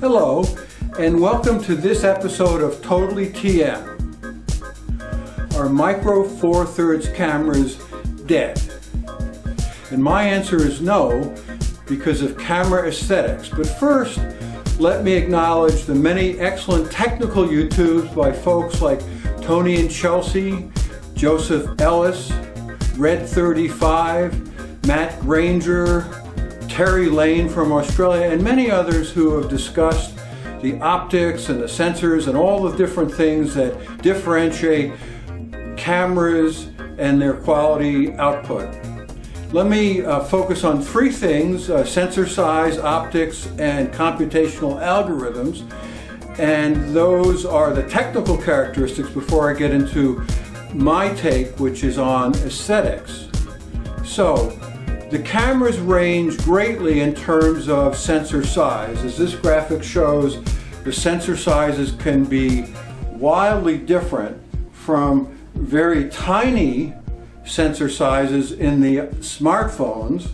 Hello, and welcome to this episode of Totally TM. Are Micro Four Thirds cameras dead? And my answer is no, because of camera aesthetics. But first, let me acknowledge the many excellent technical YouTubes by folks like Tony and Chelsea, Joseph Ellis, Red 35, Matt Granger, Terry Lane from Australia, and many others who have discussed the optics and the sensors and all the different things that differentiate cameras and their quality output. Let me focus on three things: sensor size, optics, and computational algorithms. And those are the technical characteristics before I get into my take, which is on aesthetics. So, the cameras range greatly in terms of sensor size. As this graphic shows, the sensor sizes can be wildly different, from very tiny sensor sizes in the smartphones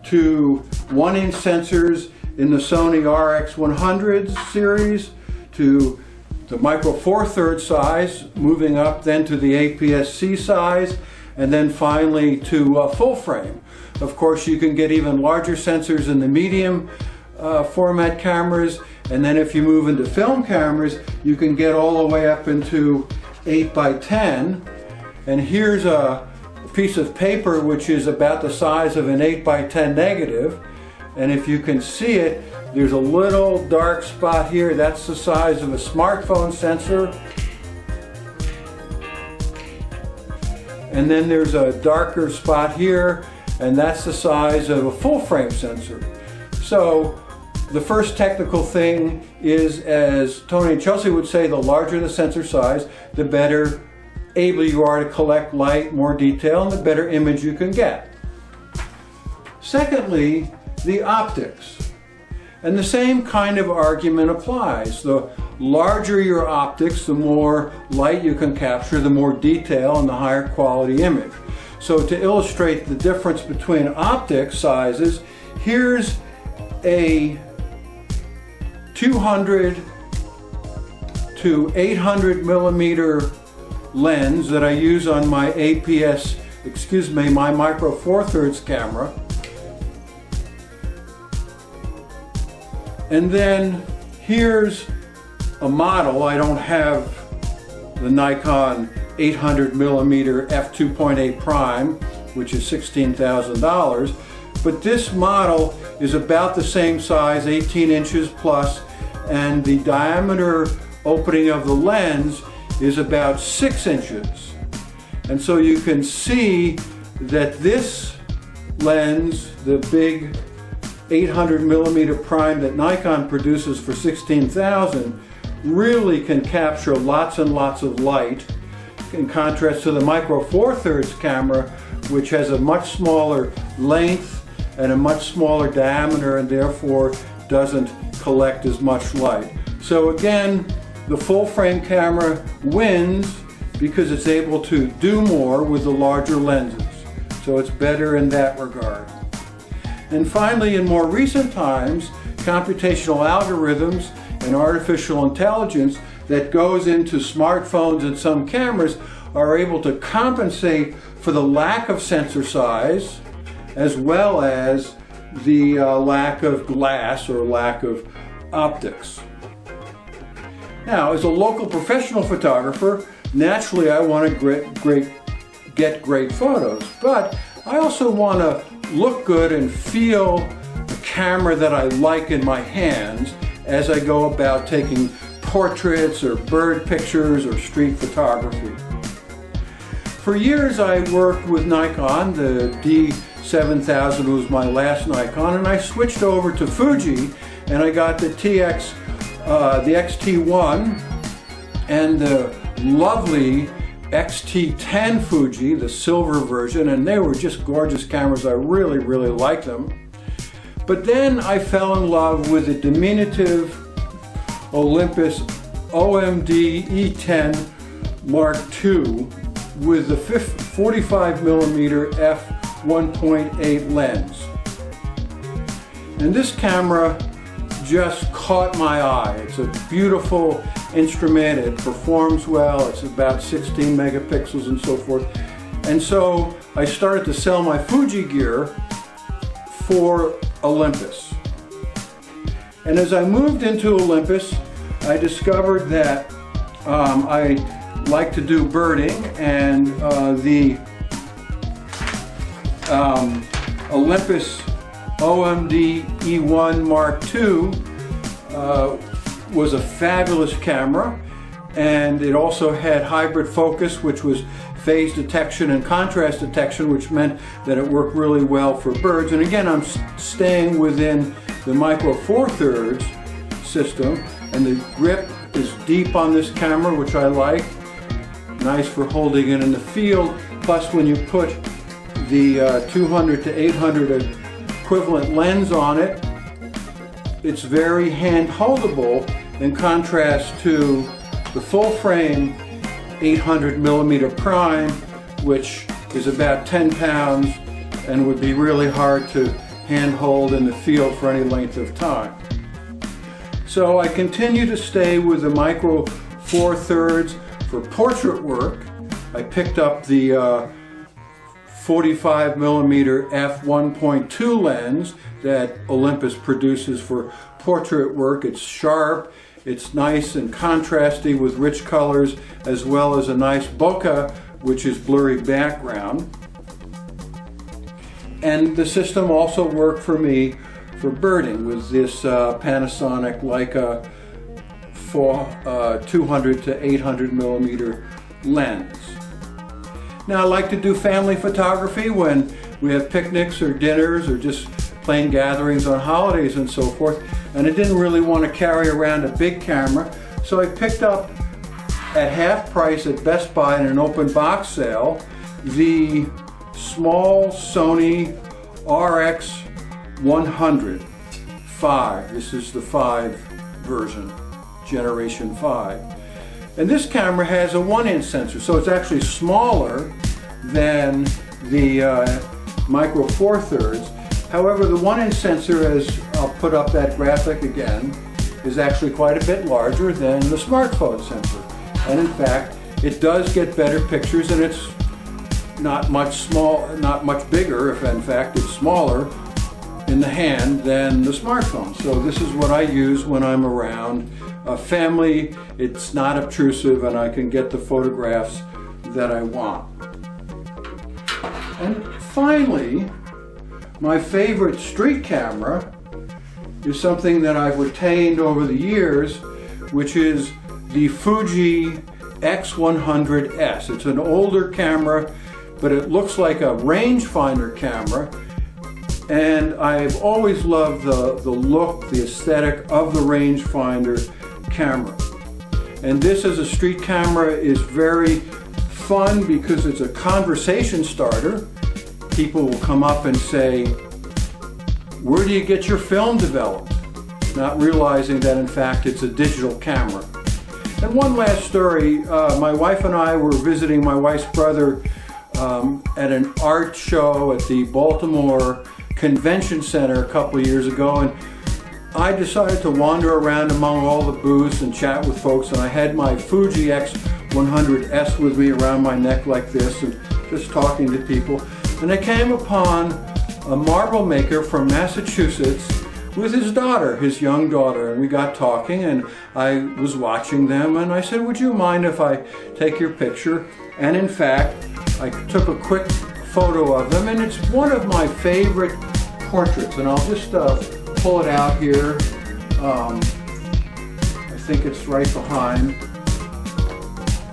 to 1-inch sensors in the Sony RX100 series to the Micro Four Thirds size, moving up then to the APS-C size, and then finally to full frame. Of course, you can get even larger sensors in the medium format cameras, and then if you move into film cameras, you can get all the way up into 8x10. And here's a piece of paper which is about the size of an 8x10 negative, and if you can see it, there's a little dark spot here. That's the size of a smartphone sensor. And then there's a darker spot here, and that's the size of a full frame sensor. So the first technical thing is, as Tony and Chelsea would say, the larger the sensor size, the better able you are to collect light, more detail, and the better image you can get. Secondly, the optics. And the same kind of argument applies. The larger your optics, the more light you can capture, the more detail, and the higher quality image. So to illustrate the difference between optic sizes, here's a 200 to 800 millimeter lens that I use on my my Micro Four Thirds camera. And then here's a model. I don't have the Nikon 800 millimeter f2.8 prime, which is $16,000, but this model is about the same size, 18 inches plus, and the diameter opening of the lens is about 6 inches. And so you can see that this lens, the big 800 millimeter prime that Nikon produces for $16,000, really can capture lots and lots of light, in contrast to the Micro Four Thirds camera, which has a much smaller length and a much smaller diameter, and therefore doesn't collect as much light. So again, the full frame camera wins because it's able to do more with the larger lenses. So it's better in that regard. And finally, in more recent times, computational algorithms and artificial intelligence that goes into smartphones and some cameras are able to compensate for the lack of sensor size, as well as the lack of glass or lack of optics. Now, as a local professional photographer, naturally I want to get great photos, but I also want to look good and feel a camera that I like in my hands as I go about taking portraits or bird pictures or street photography. For years I worked with Nikon. The D7000 was my last Nikon, and I switched over to Fuji, and I got the XT1 and the lovely XT10 Fuji, the silver version, and they were just gorgeous cameras. I really, really liked them. But then I fell in love with the diminutive Olympus OMD E10 Mark II with the 45mm f1.8 lens. And this camera just caught my eye. It's a beautiful instrument. It performs well. It's about 16 megapixels and so forth. And so I started to sell my Fuji gear for Olympus. And as I moved into Olympus, I discovered that I like to do birding, and the Olympus OMD E1 Mark II was a fabulous camera, and it also had hybrid focus, which was phase detection and contrast detection, which meant that it worked really well for birds. And again, I'm staying within the Micro Four Thirds system, and the grip is deep on this camera, which I like. Nice for holding it in the field. Plus, when you put the 200 to 800 equivalent lens on it, it's very hand holdable in contrast to the full frame 800 millimeter prime, which is about 10 pounds and would be really hard to hand hold in the field for any length of time. So I continue to stay with the Micro Four Thirds for portrait work. I picked up the 45 millimeter f1.2 lens that Olympus produces for portrait work. It's sharp, it's nice and contrasty with rich colors, as well as a nice bokeh, which is blurry background. And the system also worked for me for birding with this Panasonic Leica 200 to 800 millimeter lens. Now, I like to do family photography when we have picnics or dinners or just plain gatherings on holidays and so forth, and I didn't really want to carry around a big camera, so I picked up at half price at Best Buy in an open box sale the small Sony RX100 5. This is the 5 version, generation 5. And this camera has a 1-inch sensor, so it's actually smaller than the Micro Four Thirds. However, the 1-inch sensor, as I'll put up that graphic again, is actually quite a bit larger than the smartphone sensor. And in fact, it does get better pictures, and it's not much bigger, if in fact it's smaller in the hand than the smartphone. So this is what I use when I'm around a family. It's not obtrusive, and I can get the photographs that I want. And finally, my favorite street camera is something that I've retained over the years, which is the Fuji X100S. It's an older camera, but it looks like a rangefinder camera, and I've always loved the look, the aesthetic of the rangefinder camera. And this as a street camera is very fun because it's a conversation starter. People will come up and say, "Where do you get your film developed?" Not realizing that in fact it's a digital camera. And one last story, my wife and I were visiting my wife's brother at an art show at the Baltimore Convention Center a couple of years ago, and I decided to wander around among all the booths and chat with folks, and I had my Fuji X100S with me around my neck like this and just talking to people. And I came upon a marble maker from Massachusetts with his daughter, his young daughter, and we got talking, and I was watching them, and I said, "Would you mind if I take your picture?" And in fact, I took a quick photo of them, and it's one of my favorite portraits, and I'll just pull it out here. I think it's right behind.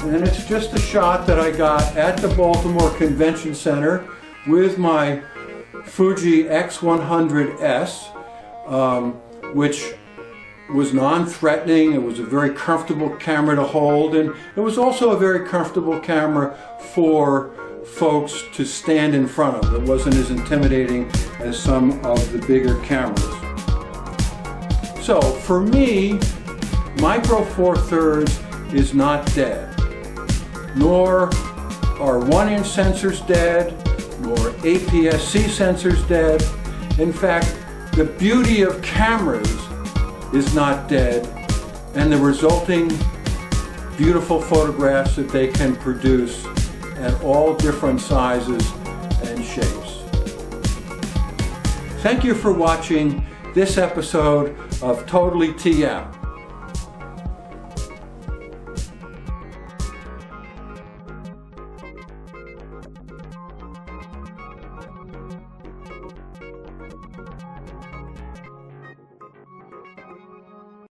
And it's just a shot that I got at the Baltimore Convention Center with my Fuji X100S, which was non-threatening. It was a very comfortable camera to hold, and it was also a very comfortable camera for folks to stand in front of. It wasn't as intimidating as some of the bigger cameras. So for me, Micro Four Thirds is not dead, nor are 1-inch sensors dead, nor APS-C sensors dead. In fact, the beauty of cameras is not dead, and the resulting beautiful photographs that they can produce at all different sizes and shapes. Thank you for watching this episode of Totally TM.